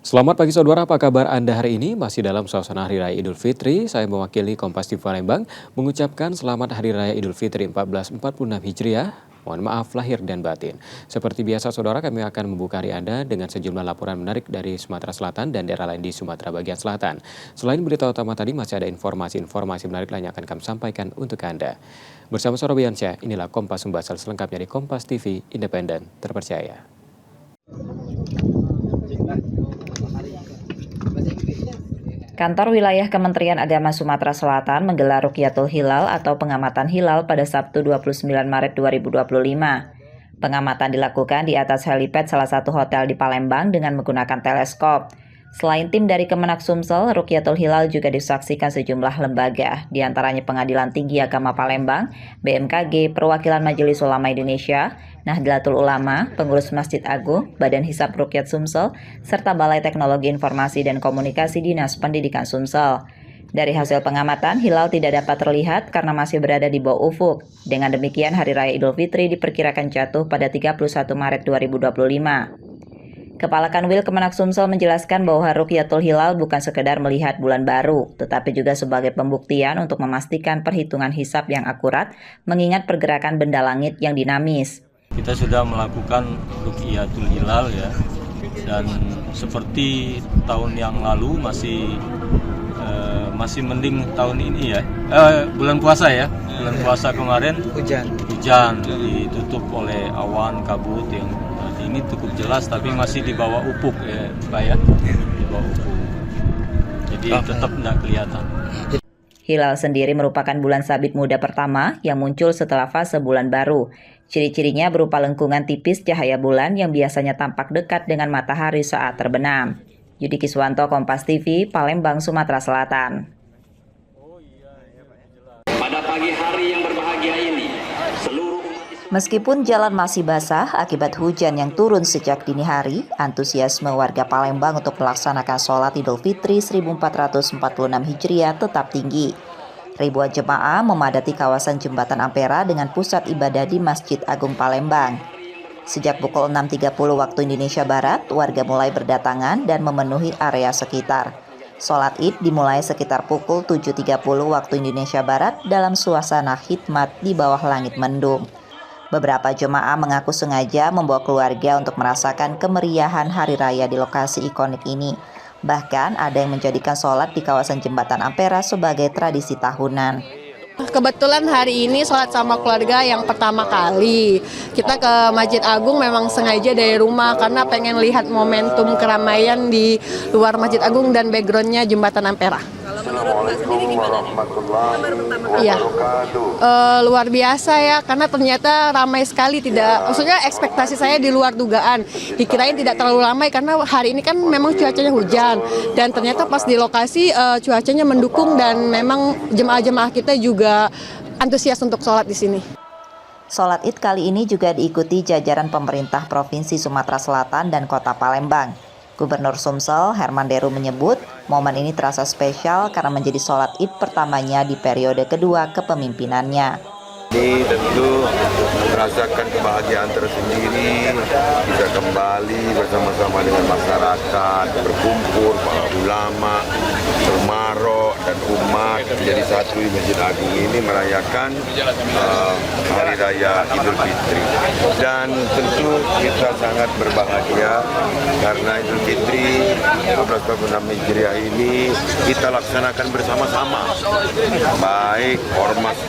Selamat pagi saudara, apa kabar Anda hari ini? Masih dalam suasana Hari Raya Idul Fitri, saya mewakili Kompas TV Palembang mengucapkan selamat Hari Raya Idul Fitri 1446 Hijriah. Mohon maaf lahir dan batin. Seperti biasa saudara, kami akan membuka hari Anda dengan sejumlah laporan menarik dari Sumatera Selatan dan daerah lain di Sumatera bagian selatan. Selain berita utama tadi, masih ada informasi-informasi menarik lain yang akan kami sampaikan untuk Anda. Bersama Sorobiansyah, inilah Kompas membahas selengkapnya di Kompas TV, independen, terpercaya. Kantor Wilayah Kementerian Agama Sumatera Selatan menggelar Rukyatul Hilal atau pengamatan hilal pada Sabtu 29 Maret 2025. Pengamatan dilakukan di atas helipad salah satu hotel di Palembang dengan menggunakan teleskop. Selain tim dari Kemenak Sumsel, Rukyatul Hilal juga disaksikan sejumlah lembaga, di antaranya Pengadilan Tinggi Agama Palembang, BMKG, Perwakilan Majelis Ulama Indonesia, Nahdlatul Ulama, Pengurus Masjid Agung, Badan Hisab Rukyat Sumsel, serta Balai Teknologi Informasi dan Komunikasi Dinas Pendidikan Sumsel. Dari hasil pengamatan, hilal tidak dapat terlihat karena masih berada di bawah ufuk. Dengan demikian, Hari Raya Idul Fitri diperkirakan jatuh pada 31 Maret 2025. Kepala Kanwil Kemenak Sumsel menjelaskan bahwa Rukyatul Hilal bukan sekedar melihat bulan baru, tetapi juga sebagai pembuktian untuk memastikan perhitungan hisab yang akurat, mengingat pergerakan benda langit yang dinamis. Kita sudah melakukan Rukyatul Hilal ya, dan seperti tahun yang lalu masih mending tahun ini ya. Bulan puasa ya, bulan puasa kemarin hujan ditutup oleh awan kabut yang ini cukup jelas tapi masih di bawah ufuk ya Pak ya, di bawah ufuk. Jadi tetap tidak kelihatan. Hilal sendiri merupakan bulan sabit muda pertama yang muncul setelah fase bulan baru. Ciri-cirinya berupa lengkungan tipis cahaya bulan yang biasanya tampak dekat dengan matahari saat terbenam. Yudi Kiswanto, Kompas TV, Palembang, Sumatera Selatan. Pada pagi hari yang berbahagia ini, seluruh Meskipun jalan masih basah akibat hujan yang turun sejak dini hari, antusiasme warga Palembang untuk melaksanakan sholat Idul Fitri 1446 Hijriah tetap tinggi. Ribuan jemaah memadati kawasan Jembatan Ampera dengan pusat ibadah di Masjid Agung Palembang. Sejak pukul 6.30 waktu Indonesia Barat, warga mulai berdatangan dan memenuhi area sekitar. Sholat Id dimulai sekitar pukul 7.30 waktu Indonesia Barat dalam suasana khidmat di bawah langit mendung. Beberapa jemaah mengaku sengaja membawa keluarga untuk merasakan kemeriahan hari raya di lokasi ikonik ini. Bahkan ada yang menjadikan sholat di kawasan Jembatan Ampera sebagai tradisi tahunan. Kebetulan hari ini sholat sama keluarga yang pertama kali. Kita ke Masjid Agung memang sengaja dari rumah karena pengen lihat momentum keramaian di luar Masjid Agung dan backgroundnya Jembatan Ampera. Assalamualaikum warahmatullahi wabarakatuh. Luar biasa ya, karena ternyata ramai sekali. Maksudnya ekspektasi saya di luar dugaan. Dikirain tidak terlalu ramai karena hari ini kan memang cuacanya hujan. Dan ternyata pas di lokasi cuacanya mendukung dan memang jemaah-jemaah kita juga antusias untuk sholat di sini. Sholat Id kali ini juga diikuti jajaran pemerintah Provinsi Sumatera Selatan dan Kota Palembang. Gubernur Sumsel, Herman Deru menyebut, momen ini terasa spesial karena menjadi sholat Id pertamanya di periode kedua kepemimpinannya. Ini tentu merasakan kebahagiaan tersendiri, bisa kembali bersama-sama dengan masyarakat, berkumpul, para ulama, umaro dan umat menjadi satu di Masjid Agung ini merayakan Hari Raya Idul Fitri. Dan tentu kita sangat berbahagia karena Idul Fitri 1446 Hijriah ini kita laksanakan bersama-sama, baik ormas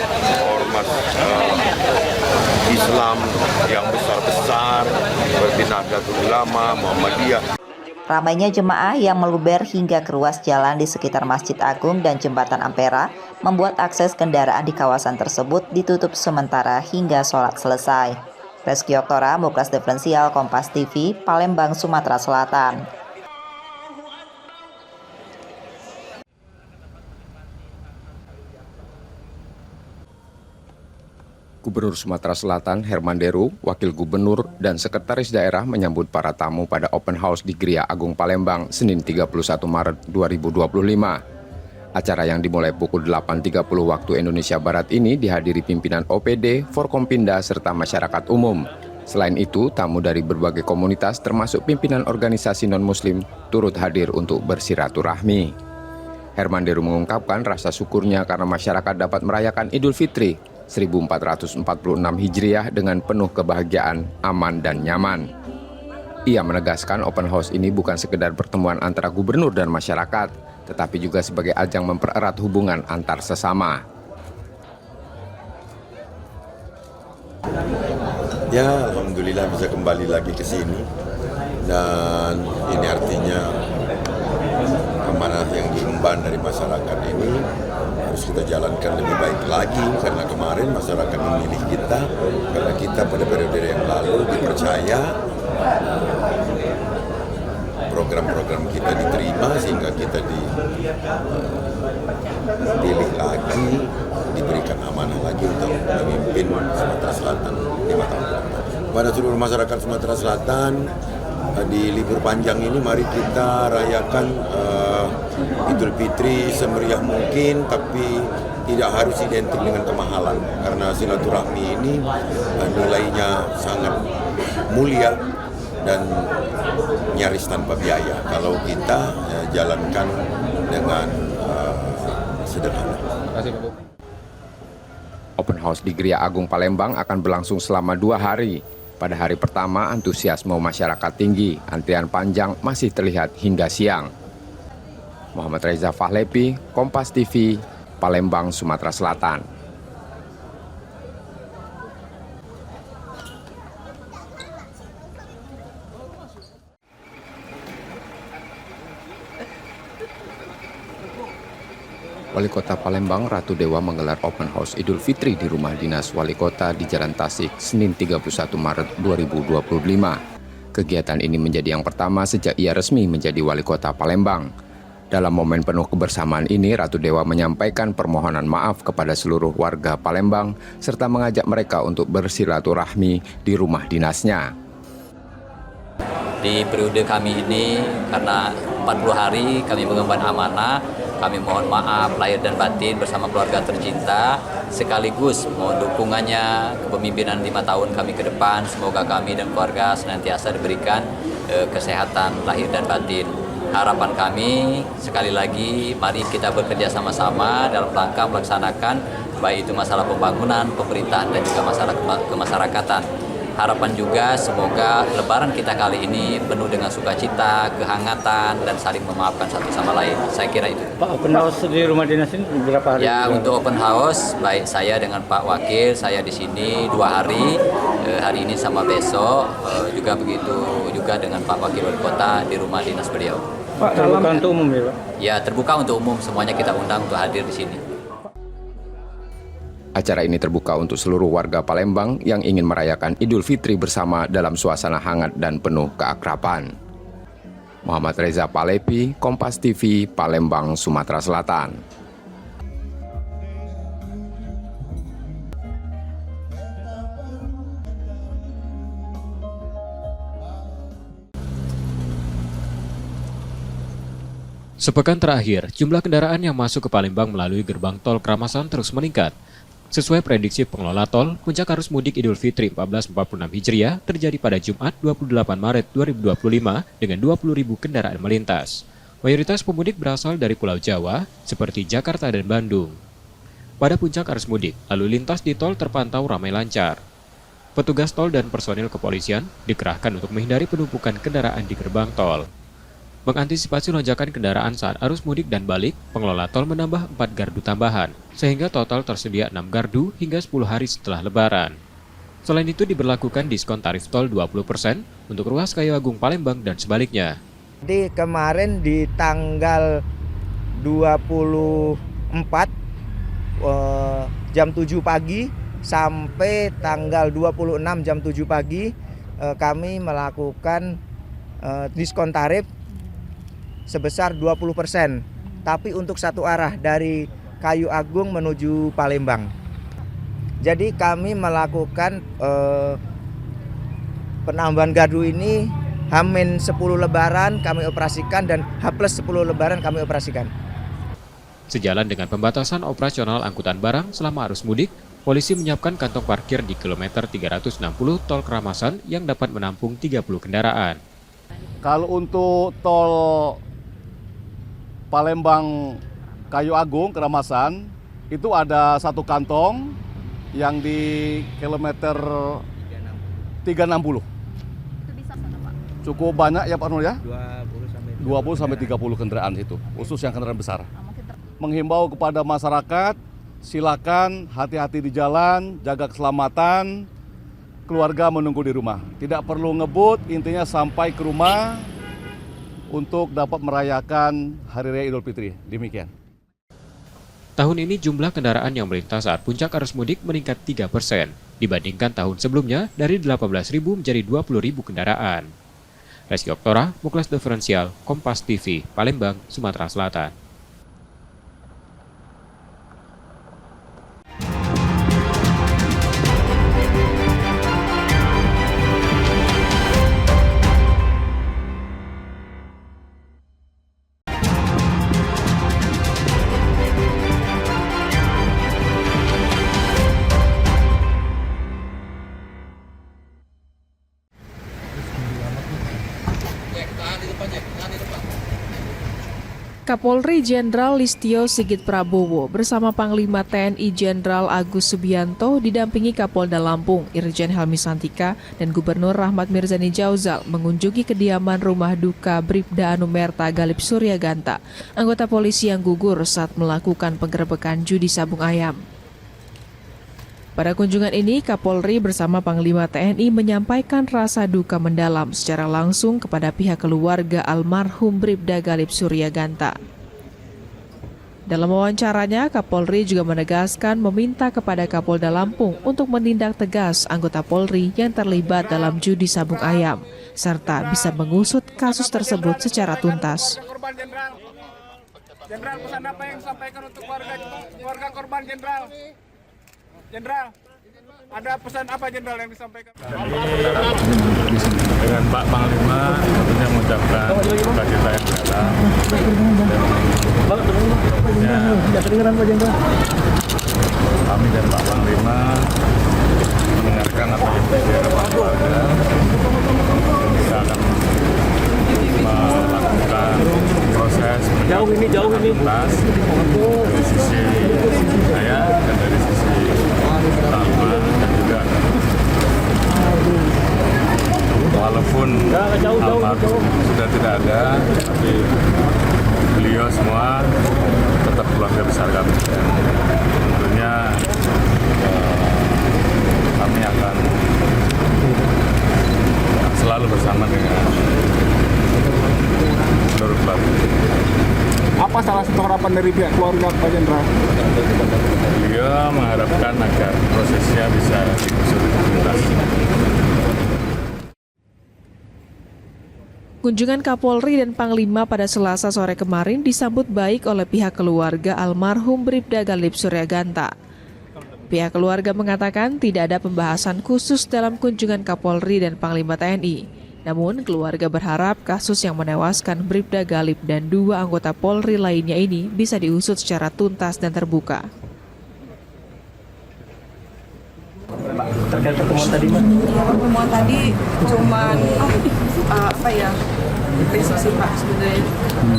Islam yang besar-besar seperti Nahdlatul Ulama, Muhammadiyah. Ramainya jemaah yang meluber hingga ke ruas jalan di sekitar Masjid Agung dan Jembatan Ampera membuat akses kendaraan di kawasan tersebut ditutup sementara hingga sholat selesai. Reski Oktora, Muklas Diferensial, Kompas TV, Palembang, Sumatera Selatan. Gubernur Sumatera Selatan Herman Deru, Wakil Gubernur, dan Sekretaris Daerah menyambut para tamu pada Open House di Gria Agung Palembang, Senin 31 Maret 2025. Acara yang dimulai pukul 8.30 waktu Indonesia Barat ini dihadiri pimpinan OPD, Forkompinda, serta masyarakat umum. Selain itu, tamu dari berbagai komunitas termasuk pimpinan organisasi non-muslim turut hadir untuk bersiraturahmi. Hermanderu mengungkapkan rasa syukurnya karena masyarakat dapat merayakan Idul Fitri 1446 Hijriah dengan penuh kebahagiaan, aman, dan nyaman. Ia menegaskan open house ini bukan sekedar pertemuan antara gubernur dan masyarakat, tetapi juga sebagai ajang mempererat hubungan antar sesama. Ya, alhamdulillah bisa kembali lagi ke sini, dan ini artinya amanah yang diemban dari masyarakat ini harus kita jalankan lebih baik lagi, karena kemarin masyarakat memilih kita karena kita pada periode yang lalu dipercaya, program-program kita diterima sehingga kita dipilih lagi, diberikan amanah lagi untuk memimpin Sumatera Selatan 5 tahun ke depan. Pada seluruh masyarakat Sumatera Selatan, di libur panjang ini mari kita rayakan Idul Fitri semeriah mungkin, tapi tidak harus identik dengan kemahalan, karena silaturahmi ini nilainya sangat mulia dan nyaris tanpa biaya kalau kita jalankan dengan sederhana. Open house di Gria Agung Palembang akan berlangsung selama 2 hari. Pada hari pertama, antusiasme masyarakat tinggi, antrian panjang masih terlihat hingga siang. Muhammad Reza Fahlepi, Kompas TV, Palembang, Sumatera Selatan. Wali Kota Palembang Ratu Dewa menggelar open house Idul Fitri di rumah dinas Wali Kota di Jalan Tasik, Senin 31 Maret 2025. Kegiatan ini menjadi yang pertama sejak ia resmi menjadi Wali Kota Palembang. Dalam momen penuh kebersamaan ini, Ratu Dewa menyampaikan permohonan maaf kepada seluruh warga Palembang serta mengajak mereka untuk bersilaturahmi di rumah dinasnya. Di periode kami ini, karena 40 hari kami mengemban amanah, kami mohon maaf lahir dan batin bersama keluarga tercinta, sekaligus mohon dukungannya kepemimpinan 5 tahun kami ke depan. Semoga kami dan keluarga senantiasa diberikan kesehatan lahir dan batin. Harapan kami sekali lagi, mari kita bekerja sama-sama dalam rangka melaksanakan baik itu masalah pembangunan, pemerintahan, dan juga masalah kemasyarakatan. Harapan juga semoga Lebaran kita kali ini penuh dengan sukacita, kehangatan, dan saling memaafkan satu sama lain. Saya kira itu. Pak, open house di rumah dinas ini berapa hari? Ya, untuk open house, baik saya dengan Pak Wakil, saya di sini 2 hari. Hari ini sama besok, juga begitu juga dengan Pak Wakil Wali Kota di rumah dinas beliau. Pak, terbuka untuk umum ya, Pak? Ya, terbuka untuk umum, semuanya kita undang untuk hadir di sini. Acara ini terbuka untuk seluruh warga Palembang yang ingin merayakan Idul Fitri bersama dalam suasana hangat dan penuh keakraban. Muhammad Reza Fahlepi, Kompas TV, Palembang, Sumatera Selatan. Sepekan terakhir, jumlah kendaraan yang masuk ke Palembang melalui gerbang tol Kramasan terus meningkat. Sesuai prediksi pengelola tol, puncak arus mudik Idul Fitri 1446 Hijriah terjadi pada Jumat 28 Maret 2025 dengan 20.000 kendaraan melintas. Mayoritas pemudik berasal dari Pulau Jawa, seperti Jakarta dan Bandung. Pada puncak arus mudik, lalu lintas di tol terpantau ramai lancar. Petugas tol dan personil kepolisian dikerahkan untuk menghindari penumpukan kendaraan di gerbang tol. Mengantisipasi lonjakan kendaraan saat arus mudik dan balik, pengelola tol menambah 4 gardu tambahan, sehingga total tersedia 6 gardu hingga 10 hari setelah Lebaran. Selain itu diberlakukan diskon tarif tol 20% untuk ruas Kayu Agung Palembang dan sebaliknya. Jadi kemarin di tanggal 24 jam 7 pagi sampai tanggal 26 jam 7 pagi kami melakukan diskon tarif sebesar 20%, tapi untuk satu arah dari Kayu Agung menuju Palembang. Jadi kami melakukan penambahan gardu ini H-10 Lebaran kami operasikan dan H+10 Lebaran kami operasikan. Sejalan dengan pembatasan operasional angkutan barang selama arus mudik, Polisi menyiapkan kantong parkir di kilometer 360 tol Keramasan yang dapat menampung 30 kendaraan. Kalau untuk tol Palembang Kayu Agung Keramasan itu ada satu kantong yang di kilometer 360. Cukup banyak ya Pak Nur ya? 20 sampai 30 kendaraan itu, khusus yang kendaraan besar. Menghimbau kepada masyarakat, silakan hati-hati di jalan, jaga keselamatan, keluarga menunggu di rumah. Tidak perlu ngebut, intinya sampai ke rumah untuk dapat merayakan Hari Raya Idul Fitri. Demikian. Tahun ini jumlah kendaraan yang melintas saat puncak arus mudik meningkat 3% dibandingkan tahun sebelumnya dari 18.000 menjadi 20.000 kendaraan. Reski Oktora, Muklas Diferensial, Kompas TV, Palembang, Sumatera Selatan. Kapolri Jenderal Listio Sigit Prabowo bersama Panglima TNI Jenderal Agus Subianto didampingi Kapolda Lampung Irjen Helmi Santika dan Gubernur Rahmat Mirzani Jauzal mengunjungi kediaman rumah duka Bribda Anumerta Galip Suryaganta, anggota polisi yang gugur saat melakukan penggerebekan judi sabung ayam. Pada kunjungan ini, Kapolri bersama Panglima TNI menyampaikan rasa duka mendalam secara langsung kepada pihak keluarga almarhum Bribda Galip Suryaganta. Dalam wawancaranya, Kapolri juga menegaskan meminta kepada Kapolda Lampung untuk menindak tegas anggota Polri yang terlibat dalam judi sabung ayam, serta bisa mengusut kasus tersebut secara tuntas. Jenderal, pesan apa yang disampaikan untuk keluarga korban, Jenderal? Jenderal, ada pesan apa Jenderal yang disampaikan? Dengan Pak Panglima tentunya mengucapkan duka cita yang mendalam. Kami dan Pak Panglima mendengarkan apa yang terjadi pada keluarga. Kita akan melakukan proses tuntas dari sisi saya dan dari sisi Panglima dan juga walaupun almarhum sudah tidak ada, tapi beliau semua tetap keluarga besar kami. Tentunya kami akan selalu bersama dengan seluruh keluarga. Apa salah satu harapan dari pihak keluarga Pak Jenderal? Beliau mengharapkan agar prosesnya bisa diusut tuntas. Kunjungan Kapolri dan Panglima pada Selasa sore kemarin disambut baik oleh pihak keluarga almarhum Bribda Galip Suryaganta. Pihak keluarga mengatakan tidak ada pembahasan khusus dalam kunjungan Kapolri dan Panglima TNI. Namun, keluarga berharap kasus yang menewaskan Bribda Galip dan 2 anggota Polri lainnya ini bisa diusut secara tuntas dan terbuka. Terkait pertemuan tadi, Mas? Ya, pertemuan tadi cuman prinsip sih Pak sebenarnya.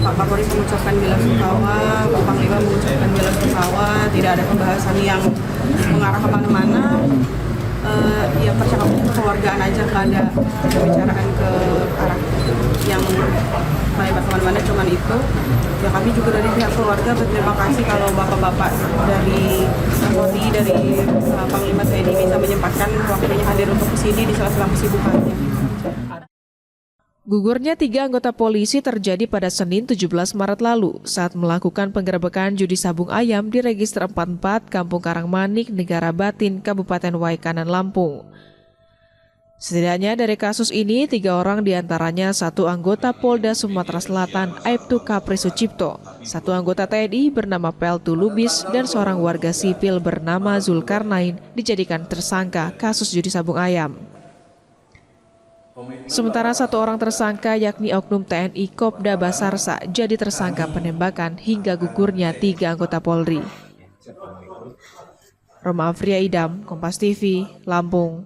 Pak Kapolri mengucapkan bela sungkawa, Pak Panglima mengucapkan bela sungkawa, tidak ada pembahasan yang mengarah kemana-mana. Ya percakapan kekeluargaan aja, nggak ada pembicaraan ke arah yang melebar kemana-mana, cuman itu. Ya kami juga dari pihak keluarga berterima kasih kalau bapak-bapak dari Polri, dari Panglima TNI bisa menyempatkan waktunya hadir untuk kesini di sela-sela kesibukannya. Gugurnya 3 anggota polisi terjadi pada Senin 17 Maret lalu saat melakukan penggerebekan judi sabung ayam di Register 44 Kampung Karangmanik, Negara Batin, Kabupaten Waikanan, Lampung. Setidaknya dari kasus ini 3 orang diantaranya 1 anggota Polda Sumatera Selatan Aibtu Kapri Sucipto, 1 anggota TNI bernama Peltu Lubis, dan seorang warga sipil bernama Zulkarnain dijadikan tersangka kasus judi sabung ayam. Sementara 1 orang tersangka yakni oknum TNI Kopda Basarsa jadi tersangka penembakan hingga gugurnya 3 anggota Polri. Roma Afria Idam, Kompas TV, Lampung.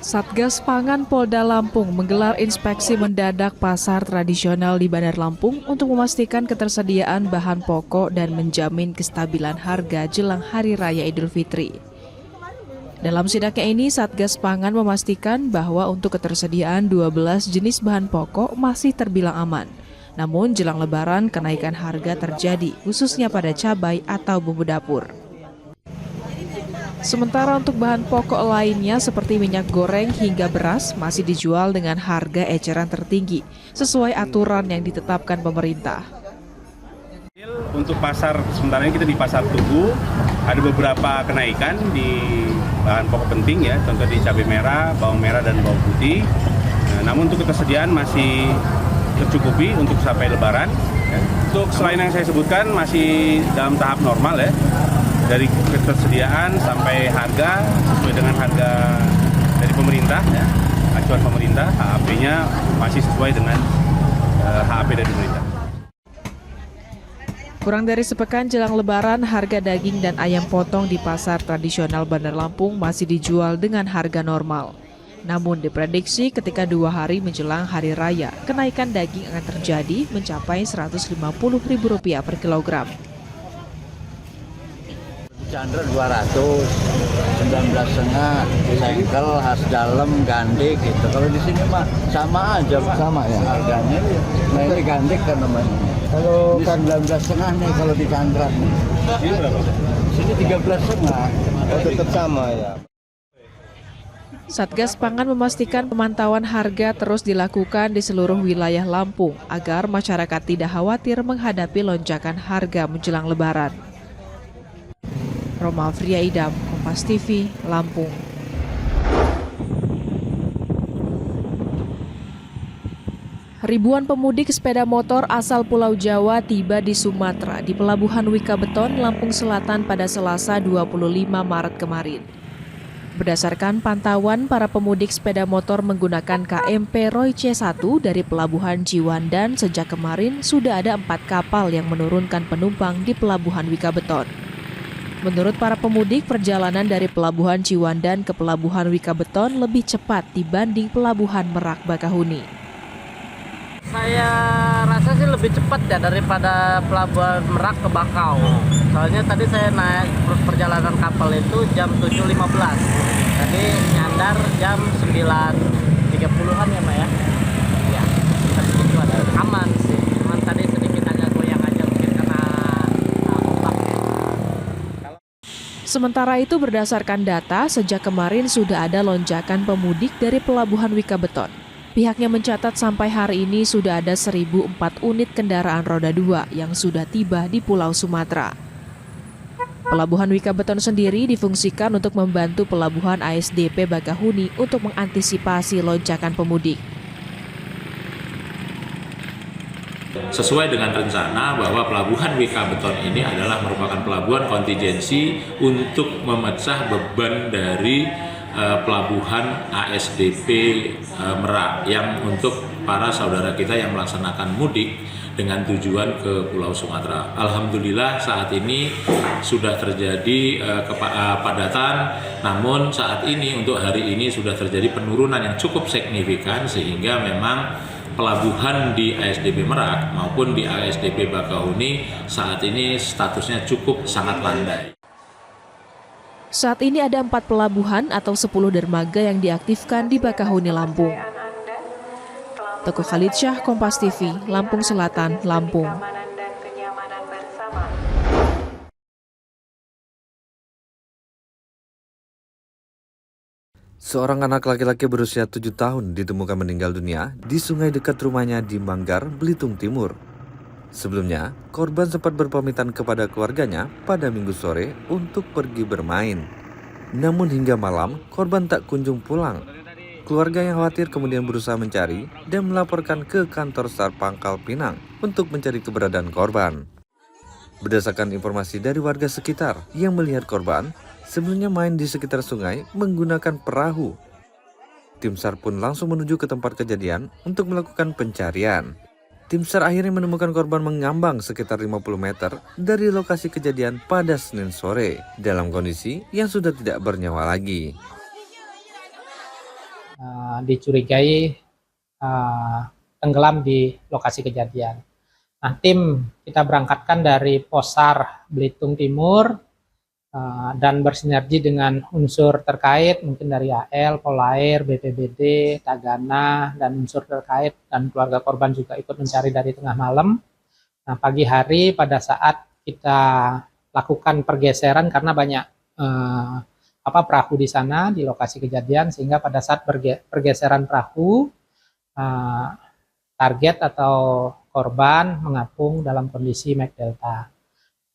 Satgas Pangan Polda Lampung menggelar inspeksi mendadak pasar tradisional di Bandar Lampung untuk memastikan ketersediaan bahan pokok dan menjamin kestabilan harga jelang Hari Raya Idul Fitri. Dalam sidaknya ini, Satgas Pangan memastikan bahwa untuk ketersediaan 12 jenis bahan pokok masih terbilang aman. Namun jelang Lebaran kenaikan harga terjadi, khususnya pada cabai atau bumbu dapur. Sementara untuk bahan pokok lainnya seperti minyak goreng hingga beras masih dijual dengan harga eceran tertinggi sesuai aturan yang ditetapkan pemerintah. Untuk pasar, sementara ini kita di Pasar Tugu, ada beberapa kenaikan di bahan pokok penting ya, contoh di cabai merah, bawang merah, dan bawang putih. Namun untuk ketersediaan masih tercukupi untuk sampai Lebaran. Untuk selain yang saya sebutkan masih dalam tahap normal ya. Dari ketersediaan sampai harga sesuai dengan harga dari pemerintah ya, acuan pemerintah, HAP-nya masih sesuai dengan HAP dari pemerintah. Kurang dari sepekan jelang Lebaran, harga daging dan ayam potong di pasar tradisional Bandar Lampung masih dijual dengan harga normal. Namun diprediksi ketika 2 hari menjelang Hari Raya, kenaikan daging akan terjadi mencapai Rp150.000 per kilogram. Chandra 200, 19,5, sengkel, khas dalam, gandik gitu. Kalau di sini mah sama aja Pak. Sama ya? Harganya. Nah ini gandik kan namanya. Kalau kan 19,5 nih kalau di Chandra nih. Ini berapa? Sini 13,5. Oh tetap sama ya. Satgas Pangan memastikan pemantauan harga terus dilakukan di seluruh wilayah Lampung agar masyarakat tidak khawatir menghadapi lonjakan harga menjelang Lebaran. Roma Afria Idam, Kompas TV, Lampung. Ribuan pemudik sepeda motor asal Pulau Jawa tiba di Sumatera di Pelabuhan Wikabeton, Lampung Selatan pada Selasa 25 Maret kemarin. Berdasarkan pantauan, para pemudik sepeda motor menggunakan KMP Roy C1 dari Pelabuhan Ciwandan sejak kemarin sudah ada 4 kapal yang menurunkan penumpang di Pelabuhan Wikabeton. Menurut para pemudik, perjalanan dari Pelabuhan Ciwandan ke Pelabuhan Wikabeton lebih cepat dibanding Pelabuhan Merak Bakahuni. Saya rasa sih lebih cepat ya daripada Pelabuhan Merak ke Bakau. Soalnya tadi saya naik perjalanan kapal itu jam 7.15. Tadi nyandar jam 9.30-an ya Mbak ya. Ya, itu ada aman sih. Cuman tadi sedikit agak goyang aja mungkin karena ombak. Sementara itu berdasarkan data, sejak kemarin sudah ada lonjakan pemudik dari Pelabuhan Wikabeton. Pihaknya mencatat sampai hari ini sudah ada 1.004 unit kendaraan roda 2 yang sudah tiba di Pulau Sumatera. Pelabuhan Wikabeton sendiri difungsikan untuk membantu Pelabuhan ASDP Bakahuni untuk mengantisipasi lonjakan pemudik. Sesuai dengan rencana bahwa Pelabuhan Wikabeton ini adalah merupakan pelabuhan kontingensi untuk memecah beban dari Pelabuhan ASDP Merak yang untuk para saudara kita yang melaksanakan mudik dengan tujuan ke Pulau Sumatera. Alhamdulillah saat ini sudah terjadi kepadatan, namun saat ini untuk hari ini sudah terjadi penurunan yang cukup signifikan sehingga memang pelabuhan di ASDP Merak maupun di ASDP Bakahuni saat ini statusnya cukup sangat landai. Saat ini ada 4 pelabuhan atau 10 dermaga yang diaktifkan di Bakahuni, Lampung. Teguh Khalid Syah, Kompas TV, Lampung Selatan, Lampung. Seorang anak laki-laki berusia 7 tahun ditemukan meninggal dunia di sungai dekat rumahnya di Manggar, Belitung Timur. Sebelumnya, korban sempat berpamitan kepada keluarganya pada Minggu sore untuk pergi bermain. Namun hingga malam, korban tak kunjung pulang. Keluarga yang khawatir kemudian berusaha mencari dan melaporkan ke kantor SAR Pangkal Pinang untuk mencari keberadaan korban. Berdasarkan informasi dari warga sekitar yang melihat korban, sebelumnya main di sekitar sungai menggunakan perahu. Tim SAR pun langsung menuju ke tempat kejadian untuk melakukan pencarian. Tim SAR akhirnya menemukan korban mengambang sekitar 50 meter dari lokasi kejadian pada Senin sore dalam kondisi yang sudah tidak bernyawa lagi. Dicurigai tenggelam di lokasi kejadian. Nah, tim kita berangkatkan dari Posar Belitung Timur dan bersinergi dengan unsur terkait, mungkin dari AL, Polair, BPBD, Tagana, dan unsur terkait, dan keluarga korban juga ikut mencari dari tengah malam. Nah, pagi hari pada saat kita lakukan pergeseran karena banyak perahu di sana di lokasi kejadian, sehingga pada saat pergeseran perahu, target atau korban mengapung dalam kondisi Mac Delta.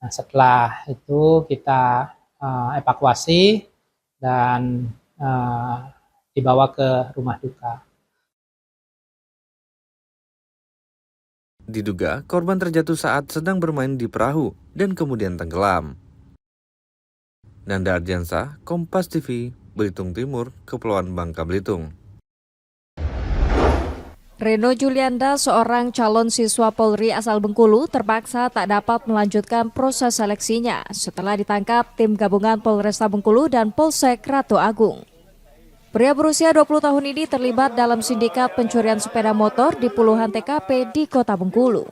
Nah, setelah itu kita evakuasi dan dibawa ke rumah duka. Diduga korban terjatuh saat sedang bermain di perahu dan kemudian tenggelam. Nanda Ardiansah, Kompas TV, Belitung Timur, Kepulauan Bangka Belitung. Reno Julianda, seorang calon siswa Polri asal Bengkulu, terpaksa tak dapat melanjutkan proses seleksinya setelah ditangkap tim gabungan Polresta Bengkulu dan Polsek Ratu Agung. Pria berusia 20 tahun ini terlibat dalam sindikat pencurian sepeda motor di puluhan TKP di Kota Bengkulu.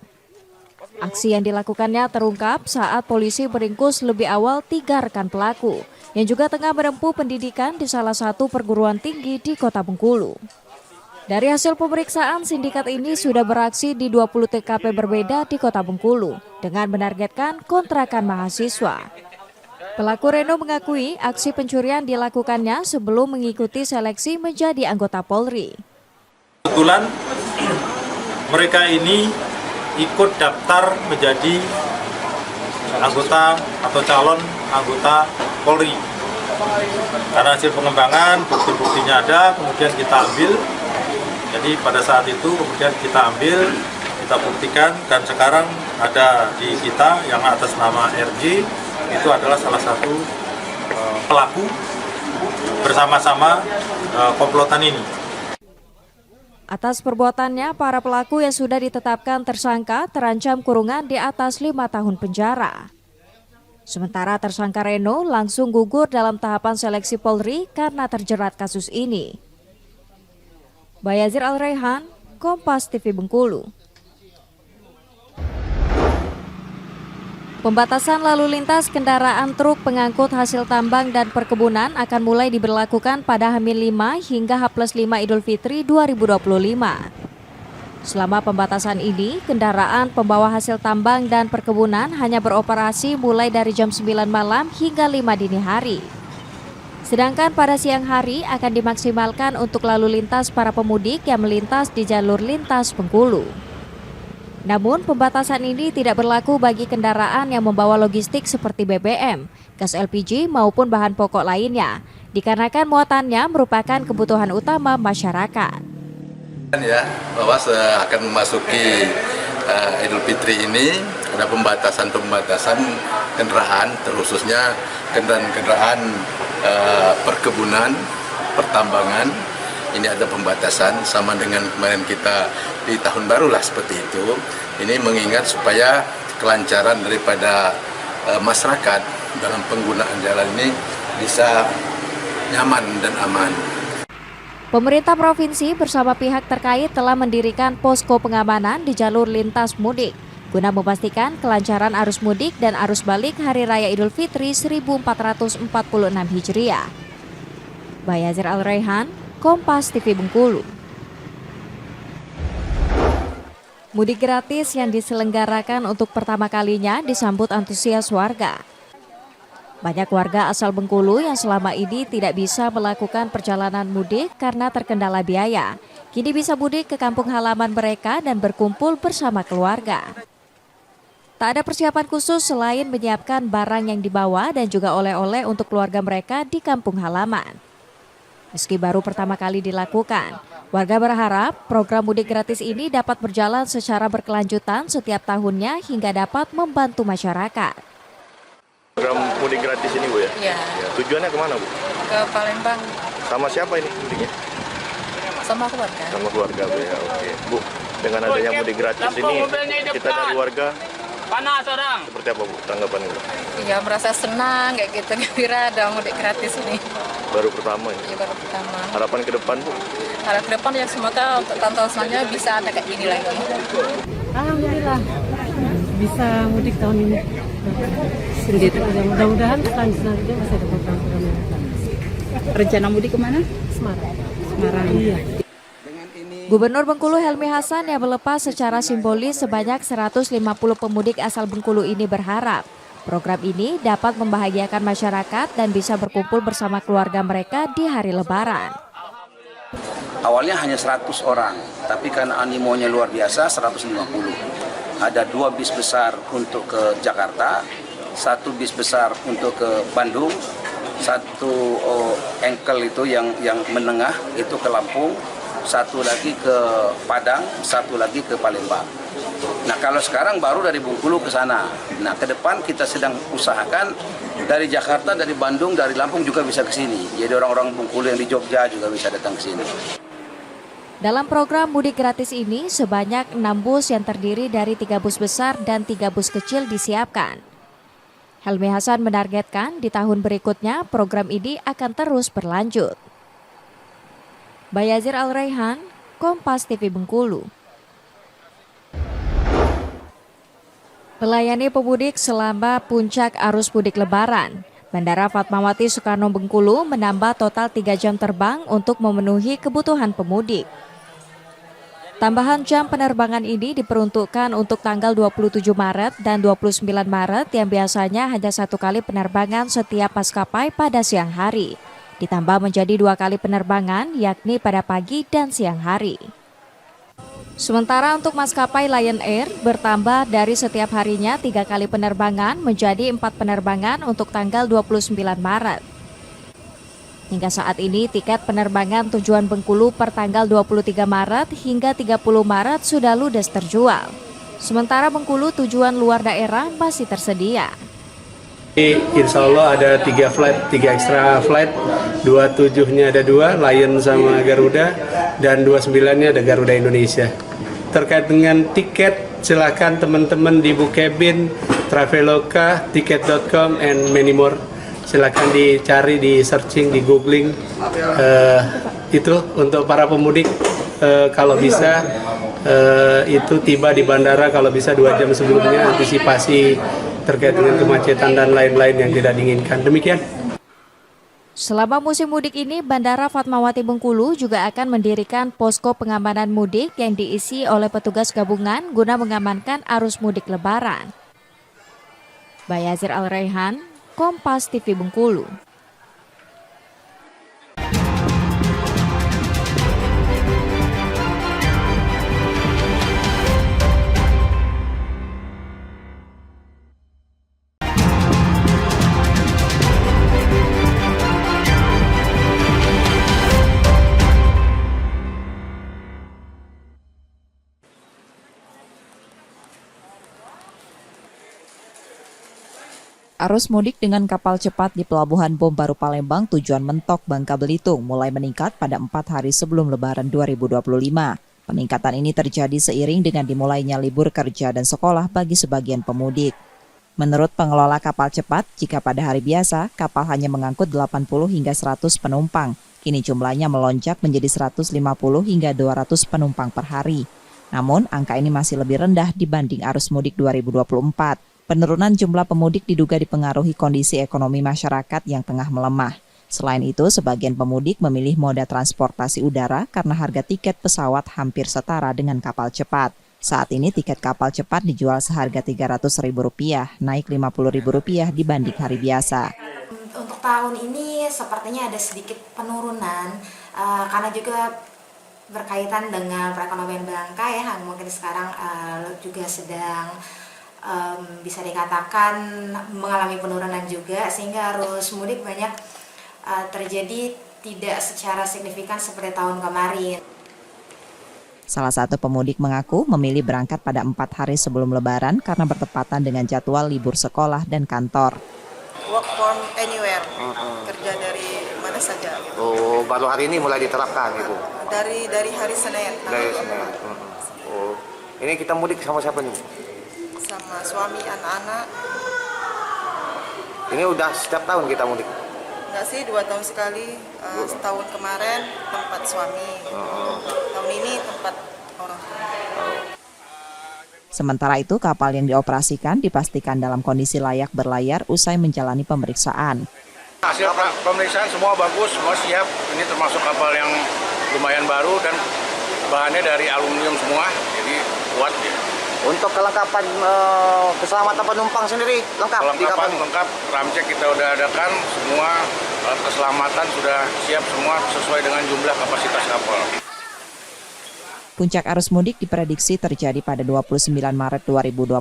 Aksi yang dilakukannya terungkap saat polisi meringkus lebih awal 3 rekan pelaku yang juga tengah menempuh pendidikan di salah satu perguruan tinggi di Kota Bengkulu. Dari hasil pemeriksaan, sindikat ini sudah beraksi di 20 TKP berbeda di Kota Bengkulu dengan menargetkan kontrakan mahasiswa. Pelaku Reno mengakui aksi pencurian dilakukannya sebelum mengikuti seleksi menjadi anggota Polri. Kebetulan mereka ini ikut daftar menjadi anggota atau calon anggota Polri. Karena hasil pengembangan, bukti-buktinya ada, kemudian kita ambil. Jadi pada saat itu kemudian kita ambil, kita buktikan, dan sekarang ada di kita yang atas nama RJ, itu adalah salah satu pelaku bersama-sama komplotan ini. Atas perbuatannya, para pelaku yang sudah ditetapkan tersangka terancam kurungan di atas 5 tahun penjara. Sementara tersangka Reno langsung gugur dalam tahapan seleksi Polri karena terjerat kasus ini. Bayazir Al-Raihan, Kompas TV Bengkulu. Pembatasan lalu lintas kendaraan truk pengangkut hasil tambang dan perkebunan akan mulai diberlakukan pada H-5 hingga H+5 Idul Fitri 2025. Selama pembatasan ini, kendaraan pembawa hasil tambang dan perkebunan hanya beroperasi mulai dari jam 9 malam hingga 5 dini hari. Sedangkan pada siang hari akan dimaksimalkan untuk lalu lintas para pemudik yang melintas di jalur lintas Bengkulu. Namun pembatasan ini tidak berlaku bagi kendaraan yang membawa logistik seperti BBM, gas LPG maupun bahan pokok lainnya, dikarenakan muatannya merupakan kebutuhan utama masyarakat. Ya, bahwa akan memasuki Idul Fitri ini ada pembatasan kendaraan, terkhususnya kendaraan perkebunan, pertambangan. Ini ada pembatasan sama dengan kemarin kita di tahun baru lah seperti itu. Ini mengingat supaya kelancaran daripada masyarakat dalam penggunaan jalan ini bisa nyaman dan aman. Pemerintah provinsi bersama pihak terkait telah mendirikan posko pengamanan di jalur lintas mudik guna memastikan kelancaran arus mudik dan arus balik Hari Raya Idul Fitri 1446 Hijriah. Bayazir Al-Raihan, Kompas TV Bengkulu. Mudik gratis yang diselenggarakan untuk pertama kalinya disambut antusias warga. Banyak warga asal Bengkulu yang selama ini tidak bisa melakukan perjalanan mudik karena terkendala biaya, kini bisa mudik ke kampung halaman mereka dan berkumpul bersama keluarga. Tak ada persiapan khusus selain menyiapkan barang yang dibawa dan juga oleh-oleh untuk keluarga mereka di kampung halaman. Meski baru pertama kali dilakukan, warga berharap program mudik gratis ini dapat berjalan secara berkelanjutan setiap tahunnya hingga dapat membantu masyarakat. Program mudik gratis ini Bu ya? Iya. Ya, tujuannya kemana Bu? Ke Palembang. Sama siapa ini mudiknya? Sama keluarga. Sama keluarga Bu ya, oke. Bu, Dengan adanya mudik gratis ini, kita dari warga Panas orang. seperti apa Bu tanggapan Bu? Iya, merasa senang kayak gitu, kira ada mudik gratis ini. Baru pertama ini? Iya, baru pertama. Harapan ke depan Bu? Harapan ke depan ya semoga untuk tahun-tahun selanjutnya bisa ada kayak gini lagi. Alhamdulillah bisa mudik tahun ini. Sendiri aja, mudah-mudahan selanjutnya bisa ada program-program. Rencana mudik kemana? Semarang. Semarang. Iya. Gubernur Bengkulu Helmi Hasan yang melepas secara simbolis sebanyak 150 pemudik asal Bengkulu ini berharap program ini dapat membahagiakan masyarakat dan bisa berkumpul bersama keluarga mereka di hari Lebaran. Awalnya hanya 100 orang, tapi karena animonya luar biasa 150. Ada 2 bis besar untuk ke Jakarta, 1 bis besar untuk ke Bandung, 1 engkel itu yang menengah itu ke Lampung, 1 lagi ke Padang, 1 lagi ke Palembang. Nah kalau sekarang baru dari Bengkulu ke sana. Nah ke depan kita sedang usahakan dari Jakarta, dari Bandung, dari Lampung juga bisa ke sini. Jadi orang-orang Bengkulu yang di Jogja juga bisa datang ke sini. Dalam program mudik gratis ini sebanyak 6 bus yang terdiri dari 3 bus besar dan 3 bus kecil disiapkan. Helmi Hasan menargetkan di tahun berikutnya program ini akan terus berlanjut. Bayazir Al-Raihan, Kompas TV Bengkulu. Melayani pemudik selama puncak arus mudik Lebaran, Bandara Fatmawati Soekarno Bengkulu menambah total 3 jam terbang untuk memenuhi kebutuhan pemudik. Tambahan jam penerbangan ini diperuntukkan untuk tanggal 27 Maret dan 29 Maret yang biasanya hanya 1 kali penerbangan setiap maskapai pada siang hari. Ditambah menjadi 2 kali penerbangan, yakni pada pagi dan siang hari. Sementara untuk maskapai Lion Air bertambah dari setiap harinya 3 kali penerbangan menjadi 4 penerbangan untuk tanggal 29 Maret. Hingga saat ini tiket penerbangan tujuan Bengkulu per tanggal 23 Maret hingga 30 Maret sudah ludes terjual. Sementara Bengkulu tujuan luar daerah masih tersedia. Insya Allah ada 3 extra flight, 27-nya ada 2, Lion sama Garuda, dan 29-nya ada Garuda Indonesia. Terkait dengan tiket, silakan teman-teman di Bukebin, Traveloka, Tiket.com, and many more. Silakan dicari, di searching, di googling. Itu untuk para pemudik, kalau bisa itu tiba di bandara kalau bisa 2 jam sebelumnya, antisipasi terkait dengan kemacetan dan lain-lain yang tidak diinginkan. Demikian. Selama musim mudik ini, Bandara Fatmawati Bengkulu juga akan mendirikan posko pengamanan mudik yang diisi oleh petugas gabungan guna mengamankan arus mudik Lebaran. Bayazir Al-Raihan, Kompas TV Bengkulu. Arus mudik dengan kapal cepat di Pelabuhan Bom Baru Palembang tujuan Mentok, Bangka Belitung mulai meningkat pada 4 hari sebelum Lebaran 2025. Peningkatan ini terjadi seiring dengan dimulainya libur kerja dan sekolah bagi sebagian pemudik. Menurut pengelola kapal cepat, jika pada hari biasa kapal hanya mengangkut 80 hingga 100 penumpang, kini jumlahnya melonjak menjadi 150 hingga 200 penumpang per hari. Namun, angka ini masih lebih rendah dibanding arus mudik 2024. Penurunan jumlah pemudik diduga dipengaruhi kondisi ekonomi masyarakat yang tengah melemah. Selain itu, sebagian pemudik memilih moda transportasi udara karena harga tiket pesawat hampir setara dengan kapal cepat. Saat ini tiket kapal cepat dijual seharga Rp300.000, naik Rp50.000 dibanding hari biasa. Untuk tahun ini sepertinya ada sedikit penurunan karena juga berkaitan dengan perekonomian Bangka ya, mungkin sekarang juga sedang bisa dikatakan mengalami penurunan juga, sehingga arus mudik banyak terjadi tidak secara signifikan seperti tahun kemarin. Salah satu pemudik mengaku memilih berangkat pada 4 hari sebelum Lebaran karena bertepatan dengan jadwal libur sekolah dan kantor. Work from anywhere, kerja dari mana saja. Gitu. Oh, baru hari ini mulai diterapkan gitu? Dari hari Senin. Dari Senin. Oh, ini kita mudik sama siapa nih? Sama suami, anak-anak. Ini udah setiap tahun kita mudik? Enggak sih, 2 tahun sekali. Setahun kemarin tempat suami. Tahun ini tempat orang tua. Sementara itu, kapal yang dioperasikan dipastikan dalam kondisi layak berlayar usai menjalani pemeriksaan. Hasil pemeriksaan semua bagus, semua siap. Ini termasuk kapal yang lumayan baru dan bahannya dari aluminium semua, jadi kuat ya. Untuk kelengkapan keselamatan penumpang sendiri lengkap di kapal ini? Lengkap, ramcek kita udah adakan, semua alat keselamatan sudah siap semua sesuai dengan jumlah kapasitas kapal. Puncak arus mudik diprediksi terjadi pada 29 Maret 2025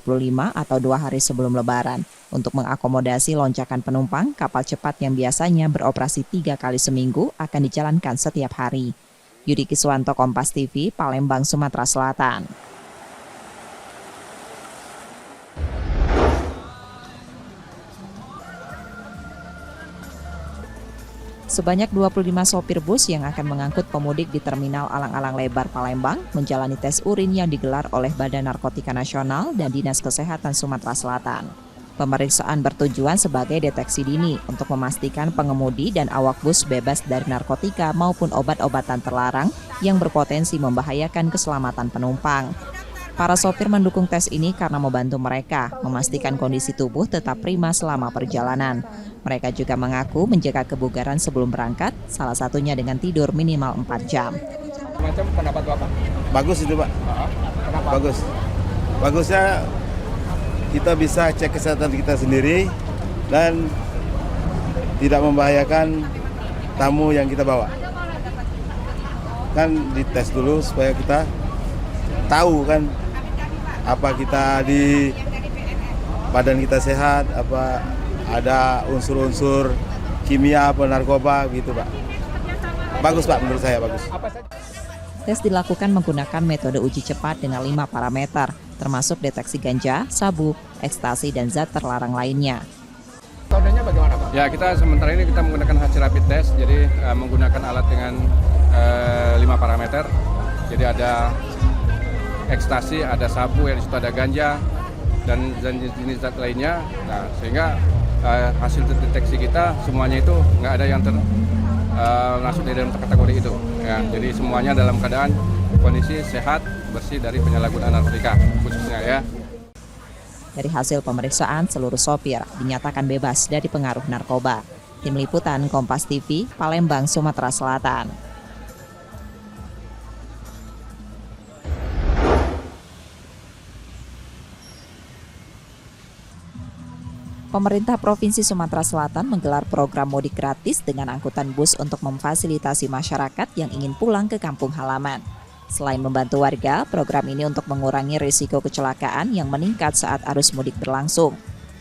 atau 2 hari sebelum Lebaran. Untuk mengakomodasi lonjakan penumpang, kapal cepat yang biasanya beroperasi 3 kali seminggu akan dijalankan setiap hari. Yudi Kiswanto, Kompas TV, Palembang, Sumatera Selatan. Sebanyak 25 sopir bus yang akan mengangkut pemudik di Terminal Alang-Alang Lebar Palembang menjalani tes urin yang digelar oleh Badan Narkotika Nasional dan Dinas Kesehatan Sumatera Selatan. Pemeriksaan bertujuan sebagai deteksi dini untuk memastikan pengemudi dan awak bus bebas dari narkotika maupun obat-obatan terlarang yang berpotensi membahayakan keselamatan penumpang. Para sopir mendukung tes ini karena membantu mereka memastikan kondisi tubuh tetap prima selama perjalanan. Mereka juga mengaku menjaga kebugaran sebelum berangkat, salah satunya dengan tidur minimal 4 jam. Macam pendapat Bapak? Bagus itu, Pak. Kenapa? Bagus. Bagusnya kita bisa cek kesehatan kita sendiri dan tidak membahayakan tamu yang kita bawa. Kan dites dulu supaya kita tahu kan apa kita di badan kita sehat, apa ada unsur-unsur kimia apa narkoba gitu, Pak. Bagus, Pak, menurut saya bagus. Tes dilakukan menggunakan metode uji cepat dengan 5 parameter, termasuk deteksi ganja, sabu, ekstasi, dan zat terlarang lainnya. Metodenya bagaimana, Pak? Ya, kita sementara ini kita menggunakan hasil rapid test, jadi menggunakan alat dengan 5 parameter. Jadi ada ekstasi, ada sabu, di situ ada ganja, dan jenis zat lainnya. Nah, sehingga hasil deteksi kita semuanya itu nggak ada yang masuk di dalam kategori itu. Ya, jadi semuanya dalam keadaan kondisi sehat, bersih dari penyalahgunaan narkotika khususnya ya. Dari hasil pemeriksaan, seluruh sopir dinyatakan bebas dari pengaruh narkoba. Tim Liputan Kompas TV, Palembang, Sumatera Selatan. Pemerintah Provinsi Sumatera Selatan menggelar program mudik gratis dengan angkutan bus untuk memfasilitasi masyarakat yang ingin pulang ke kampung halaman. Selain membantu warga, program ini untuk mengurangi risiko kecelakaan yang meningkat saat arus mudik berlangsung.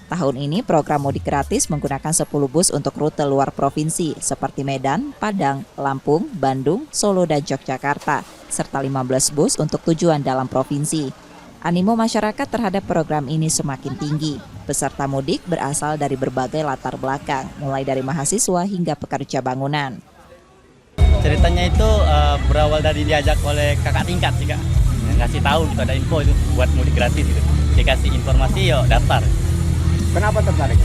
Tahun ini program mudik gratis menggunakan 10 bus untuk rute luar provinsi seperti Medan, Padang, Lampung, Bandung, Solo, dan Yogyakarta, serta 15 bus untuk tujuan dalam provinsi. Animo masyarakat terhadap program ini semakin tinggi. Peserta mudik berasal dari berbagai latar belakang, mulai dari mahasiswa hingga pekerja bangunan. Ceritanya itu berawal dari diajak oleh kakak tingkat sih, Kak. Ngasih tahu gitu, ada info itu buat mudik gratis gitu. Dikasih informasi, yuk daftar. Kenapa tertarik?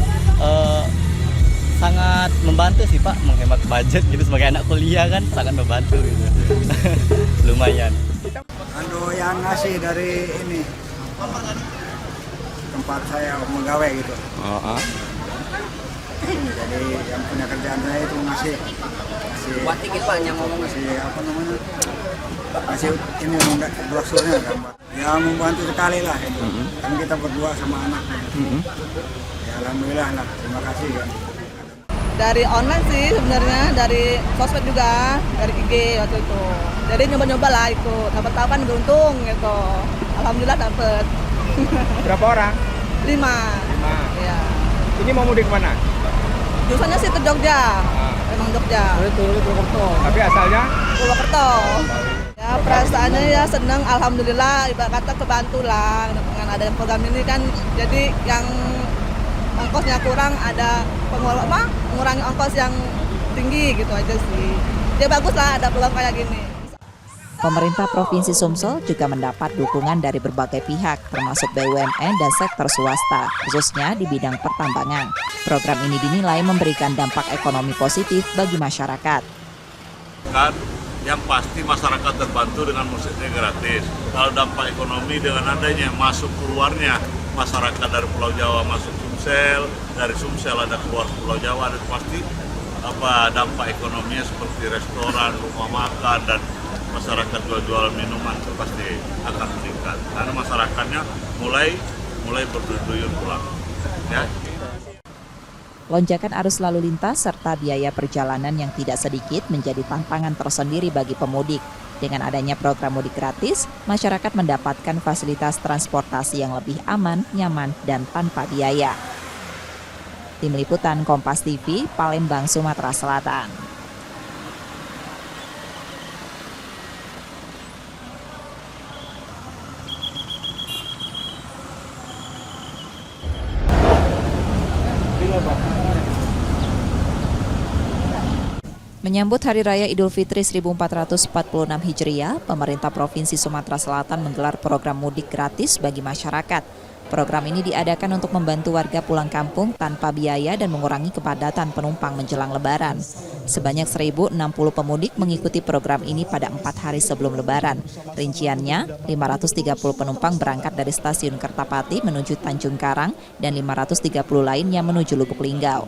Sangat membantu sih, Pak, menghemat budget gitu, sebagai anak kuliah kan sangat membantu gitu. Lumayan. Yang ngasih dari ini tempat saya menggawe gitu. Jadi yang punya kerjaan saya itu ngasih buat tiket, Pak, yang ngomong ngasih apa namanya, ngasih ini brosurnya gambar. Ya membantu sekali lah itu. Kan kita berdua sama anak. Ya alhamdulillah lah, terima kasih kan. Dari online sih sebenarnya, dari sosmed juga, dari IG waktu itu. Jadi nyoba-nyoba lah ikut, dapat tahu kan beruntung gitu. Alhamdulillah dapat. Berapa orang? 5. Ya. Ini mau mudik kemana? Jurusannya sih ke Jogja, emang Jogja. Itu Purwokerto. Tapi asalnya? Purwokerto. Ya perasaannya ya senang, alhamdulillah, ibarat kata kebantu lah dengan ada program ini kan. Jadi yang ongkosnya kurang, ada mengurangi ongkos yang tinggi gitu aja sih. Ya bagus lah ada peluang kayak gini. Pemerintah Provinsi Sumsel juga mendapat dukungan dari berbagai pihak, termasuk BUMN dan sektor swasta, khususnya di bidang pertambangan. Program ini dinilai memberikan dampak ekonomi positif bagi masyarakat. Kan yang pasti masyarakat terbantu dengan musiknya gratis. Kalau dampak ekonomi dengan adanya masuk keluarnya masyarakat dari Pulau Jawa masuk Sumsel, dari Sumsel ada keluar Pulau Jawa, dan pasti dampak ekonominya seperti restoran, rumah makan, dan masyarakat jual minuman itu pasti akan meningkat. Karena masyarakatnya mulai berduyun pulang. Ya. Lonjakan arus lalu lintas serta biaya perjalanan yang tidak sedikit menjadi tantangan tersendiri bagi pemudik. Dengan adanya program mudik gratis, masyarakat mendapatkan fasilitas transportasi yang lebih aman, nyaman, dan tanpa biaya. Tim Liputan Kompas TV, Palembang, Sumatera Selatan. Menyambut Hari Raya Idul Fitri 1446 Hijriah, pemerintah Provinsi Sumatera Selatan menggelar program mudik gratis bagi masyarakat. Program ini diadakan untuk membantu warga pulang kampung tanpa biaya dan mengurangi kepadatan penumpang menjelang Lebaran. Sebanyak 1.060 pemudik mengikuti program ini pada 4 hari sebelum Lebaran. Rinciannya, 530 penumpang berangkat dari stasiun Kertapati menuju Tanjung Karang dan 530 lainnya menuju Lubuk Linggau.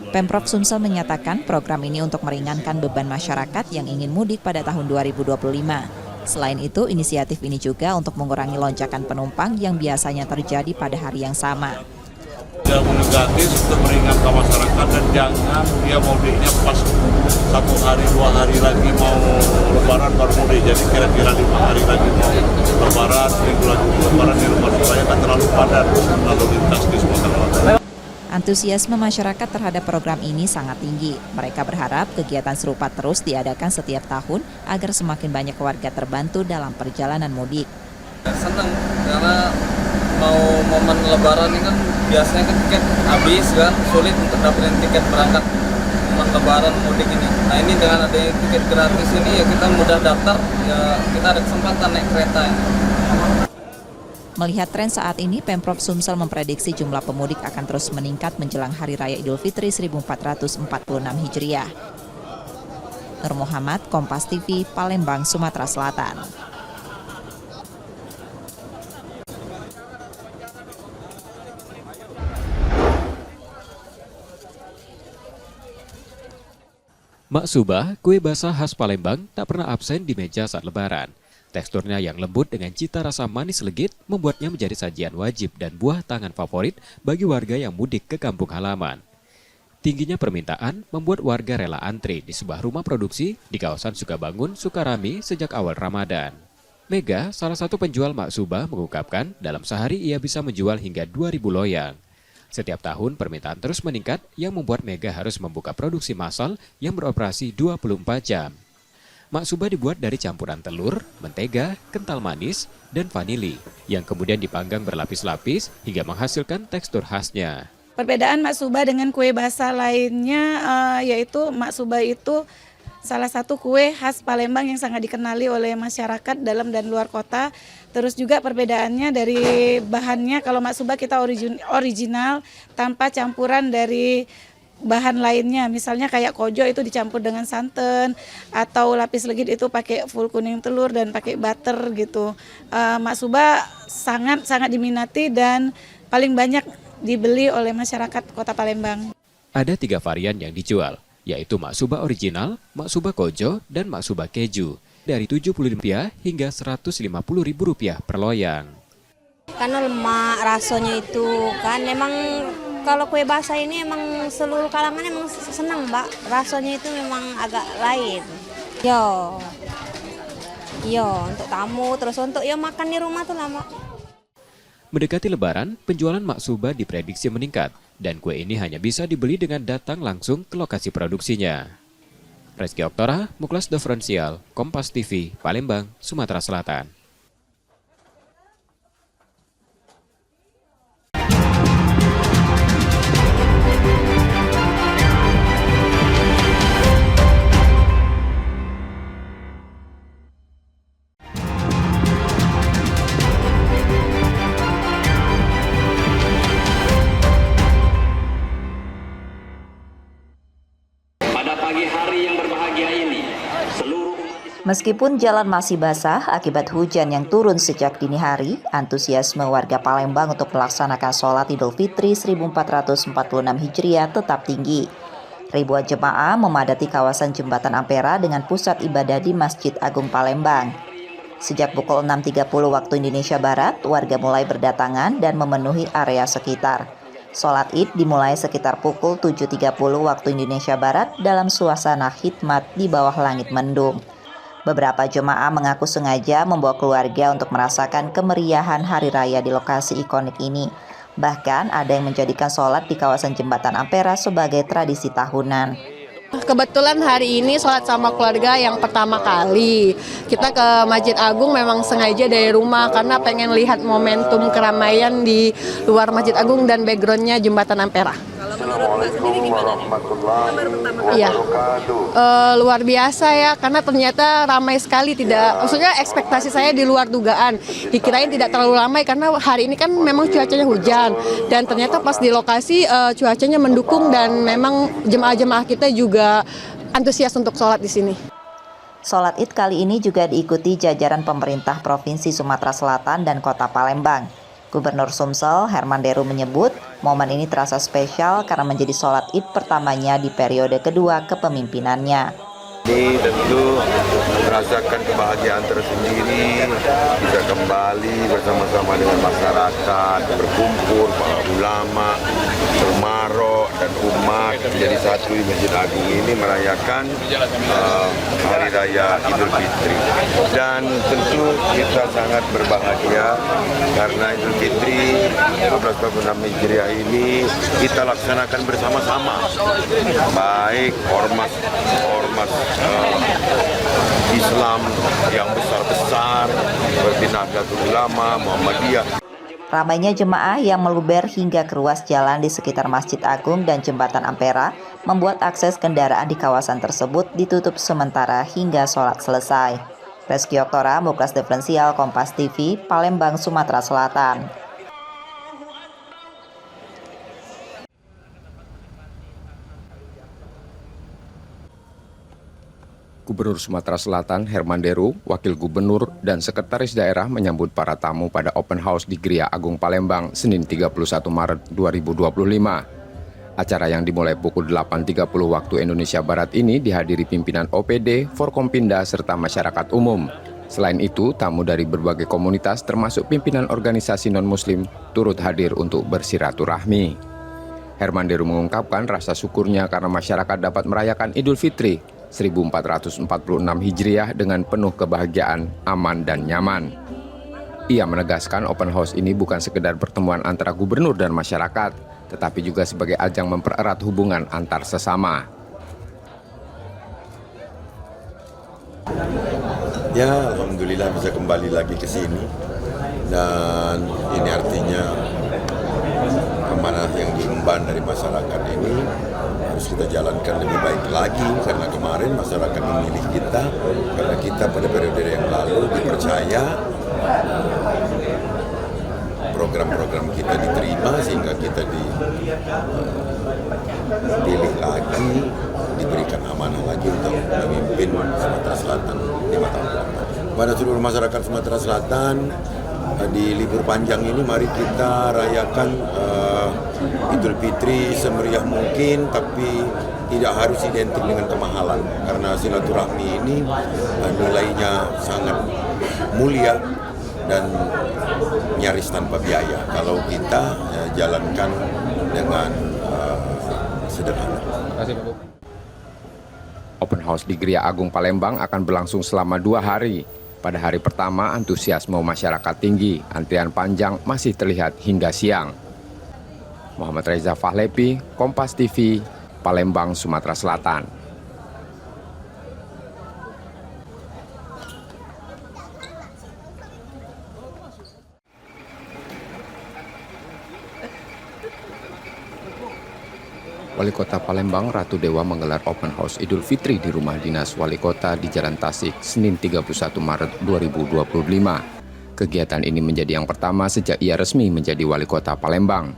Pemprov Sumsel menyatakan program ini untuk meringankan beban masyarakat yang ingin mudik pada tahun 2025. Selain itu, inisiatif ini juga untuk mengurangi lonjakan penumpang yang biasanya terjadi pada hari yang sama. Mudik gratis untuk meringankan masyarakat dan jangan dia mudiknya pas 1 hari 2 hari lagi mau Lebaran baru mudik. Jadi kira-kira 5 hari lagi mau Lebaran, minggu lagi Lebaran di rumah supaya tak terlalu padat lalu lintas di Sumatera Selatan. Antusiasme masyarakat terhadap program ini sangat tinggi. Mereka berharap kegiatan serupa terus diadakan setiap tahun agar semakin banyak warga terbantu dalam perjalanan mudik. Senang karena mau momen Lebaran ini kan biasanya kan tiket habis kan, sulit untuk dapetin tiket berangkat momen Lebaran mudik ini. Nah ini dengan adanya tiket gratis ini ya kita mudah daftar, ya kita ada kesempatan naik kereta ini. Melihat tren saat ini, Pemprov Sumsel memprediksi jumlah pemudik akan terus meningkat menjelang Hari Raya Idul Fitri 1446 Hijriah. Nur Muhammad, Kompas TV, Palembang, Sumatera Selatan. Maksuba, kue basah khas Palembang, tak pernah absen di meja saat Lebaran. Teksturnya yang lembut dengan cita rasa manis legit membuatnya menjadi sajian wajib dan buah tangan favorit bagi warga yang mudik ke kampung halaman. Tingginya permintaan membuat warga rela antri di sebuah rumah produksi di kawasan Sukabangun, Sukarami sejak awal Ramadan. Mega, salah satu penjual maksuba, mengungkapkan dalam sehari ia bisa menjual hingga 2.000 loyang. Setiap tahun permintaan terus meningkat yang membuat Mega harus membuka produksi massal yang beroperasi 24 jam. Maksuba dibuat dari campuran telur, mentega, kental manis, dan vanili yang kemudian dipanggang berlapis-lapis hingga menghasilkan tekstur khasnya. Perbedaan maksuba dengan kue basah lainnya yaitu maksuba itu salah satu kue khas Palembang yang sangat dikenali oleh masyarakat dalam dan luar kota. Terus juga perbedaannya dari bahannya, kalau maksuba kita original tanpa campuran dari bahan lainnya, misalnya kayak kojo itu dicampur dengan santan atau lapis legit itu pakai full kuning telur dan pakai butter gitu. Maksuba sangat diminati dan paling banyak dibeli oleh masyarakat Kota Palembang. Ada 3 varian yang dijual, yaitu maksuba original, maksuba kojo, dan maksuba keju dari Rp70 hingga Rp150.000 per loyang. Karena lemak rasanya itu kan memang. Kalau kue basah ini emang seluruh kalangan emang senang, Mbak. Rasanya itu memang agak lain. Untuk tamu, terus untuk makan di rumah tuh lah, Mbak. Mendekati Lebaran, penjualan maksuba diprediksi meningkat dan kue ini hanya bisa dibeli dengan datang langsung ke lokasi produksinya. Reski Oktora, Muklas Diferensial, Kompas TV, Palembang, Sumatera Selatan. Meskipun jalan masih basah akibat hujan yang turun sejak dini hari, antusiasme warga Palembang untuk melaksanakan sholat Idul Fitri 1446 Hijriah tetap tinggi. Ribuan jemaah memadati kawasan Jembatan Ampera dengan pusat ibadah di Masjid Agung Palembang. Sejak pukul 6.30 waktu Indonesia Barat, warga mulai berdatangan dan memenuhi area sekitar. Sholat Id dimulai sekitar pukul 7.30 waktu Indonesia Barat dalam suasana khidmat di bawah langit mendung. Beberapa jemaah mengaku sengaja membawa keluarga untuk merasakan kemeriahan hari raya di lokasi ikonik ini. Bahkan ada yang menjadikan sholat di kawasan Jembatan Ampera sebagai tradisi tahunan. Kebetulan hari ini sholat sama keluarga yang pertama kali. Kita ke Masjid Agung memang sengaja dari rumah karena pengen lihat momentum keramaian di luar Masjid Agung dan backgroundnya Jembatan Ampera. Iya, luar biasa ya, karena ternyata ramai sekali. Maksudnya ekspektasi saya di luar dugaan. Dikirain tidak terlalu ramai karena hari ini kan memang cuacanya hujan, dan ternyata pas di lokasi cuacanya mendukung dan memang jemaah-jemaah kita juga antusias untuk sholat di sini. Sholat Id kali ini juga diikuti jajaran pemerintah Provinsi Sumatera Selatan dan Kota Palembang. Gubernur Sumsel, Herman Deru menyebut, momen ini terasa spesial karena menjadi sholat Id pertamanya di periode kedua kepemimpinannya. Ini tentu merasakan kebahagiaan tersendiri, bisa kembali bersama-sama dengan masyarakat, berkumpul, para ulama, umaro dan umat menjadi satu di Masjid Agung ini merayakan Hari Raya Idul Fitri. Dan tentu kita sangat berbahagia karena Idul Fitri 1446 Hijriah ini kita laksanakan bersama-sama, baik ormas Islam yang besar-besar seperti Nahdlatul Ulama, Muhammadiyah. Ramainya jemaah yang meluber hingga ke ruas jalan di sekitar Masjid Agung dan Jembatan Ampera membuat akses kendaraan di kawasan tersebut ditutup sementara hingga sholat selesai. Reski Oktora, Muklas Diferensial, Kompas TV, Palembang, Sumatera Selatan. Gubernur Sumatera Selatan Herman Deru, Wakil Gubernur, dan Sekretaris Daerah menyambut para tamu pada Open House di Gria Agung Palembang, Senin 31 Maret 2025. Acara yang dimulai pukul 8.30 waktu Indonesia Barat ini dihadiri pimpinan OPD, Forkompinda, serta masyarakat umum. Selain itu, tamu dari berbagai komunitas termasuk pimpinan organisasi non-muslim turut hadir untuk bersiraturahmi. Herman Deru mengungkapkan rasa syukurnya karena masyarakat dapat merayakan Idul Fitri 1446 Hijriah dengan penuh kebahagiaan, aman, dan nyaman. Ia menegaskan open house ini bukan sekedar pertemuan antara gubernur dan masyarakat, tetapi juga sebagai ajang mempererat hubungan antar sesama. Ya, alhamdulillah bisa kembali lagi ke sini, dan ini artinya amanah yang diemban dari masyarakat ini harus kita jalankan lebih baik lagi, karena kemarin masyarakat memilih kita karena kita pada periode yang lalu dipercaya, program-program kita diterima sehingga kita dipilih lagi, diberikan amanah lagi untuk memimpin Sumatera Selatan 5 tahun ke depan. Pada seluruh masyarakat Sumatera Selatan, di libur panjang ini mari kita rayakan Idul Fitri semeriah mungkin, tapi tidak harus identik dengan kemahalan, karena silaturahmi ini nilainya sangat mulia dan nyaris tanpa biaya kalau kita jalankan dengan sederhana. Open House di Gria Agung Palembang akan berlangsung selama 2 hari. Pada hari pertama, antusiasme masyarakat tinggi, antrian panjang masih terlihat hingga siang. Muhammad Reza Fahlepi, Kompas TV, Palembang, Sumatera Selatan. Wali Kota Palembang Ratu Dewa menggelar open house Idul Fitri di rumah dinas Wali Kota di Jalan Tasik, Senin 31 Maret 2025. Kegiatan ini menjadi yang pertama sejak ia resmi menjadi Wali Kota Palembang.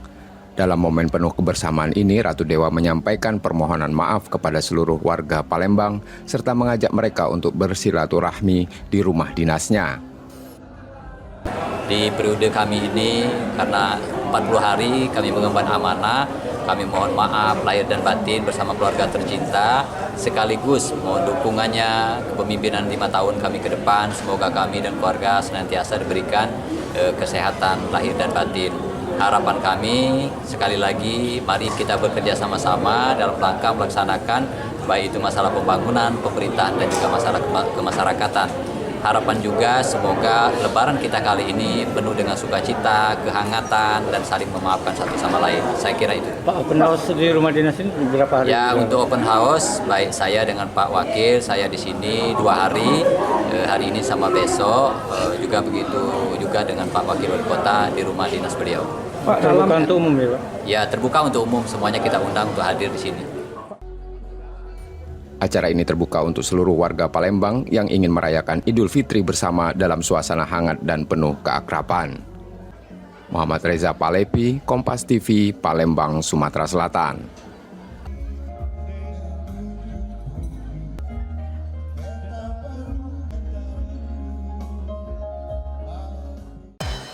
Dalam momen penuh kebersamaan ini, Ratu Dewa menyampaikan permohonan maaf kepada seluruh warga Palembang serta mengajak mereka untuk bersilaturahmi di rumah dinasnya. Di periode kami ini, karena 40 hari kami mengemban amanah, kami mohon maaf lahir dan batin bersama keluarga tercinta, sekaligus mohon dukungannya kepemimpinan 5 tahun kami ke depan. Semoga kami dan keluarga senantiasa diberikan kesehatan lahir dan batin. Harapan kami sekali lagi, mari kita bekerja sama-sama dalam rangka melaksanakan baik itu masalah pembangunan, pemerintahan dan juga masalah kemasyarakatan. Harapan juga semoga Lebaran kita kali ini penuh dengan sukacita, kehangatan dan saling memaafkan satu sama lain. Saya kira itu. Pak, open house di rumah dinas ini berapa hari? Ya, untuk open house baik saya dengan Pak Wakil, saya di sini 2 hari. Hari ini sama besok juga begitu juga dengan Pak Wakil Wali Kota di rumah dinas beliau. Pak, terbuka untuk umum ya, Pak? Ya, terbuka untuk umum, semuanya kita undang untuk hadir di sini. Acara ini terbuka untuk seluruh warga Palembang yang ingin merayakan Idul Fitri bersama dalam suasana hangat dan penuh keakraban. Muhammad Reza Palepi, Kompas TV, Palembang, Sumatera Selatan.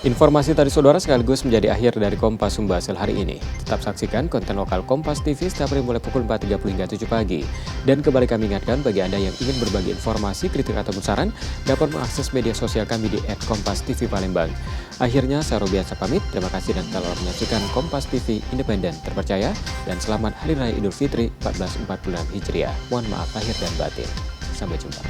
Informasi tadi saudara sekaligus menjadi akhir dari Kompas Sumba Hasil hari ini. Tetap saksikan konten lokal Kompas TV setiap hari mulai pukul 4.30 hingga 7 pagi. Dan kembali kami ingatkan bagi Anda yang ingin berbagi informasi, kritik atau saran dapat mengakses media sosial kami di @kompas_tv_palembang. Akhirnya saya Robiasa pamit. Terima kasih dan telah menyaksikan Kompas TV independen, terpercaya, dan selamat Hari Raya Idul Fitri 1446 Hijriah. Mohon maaf lahir dan batin. Sampai jumpa.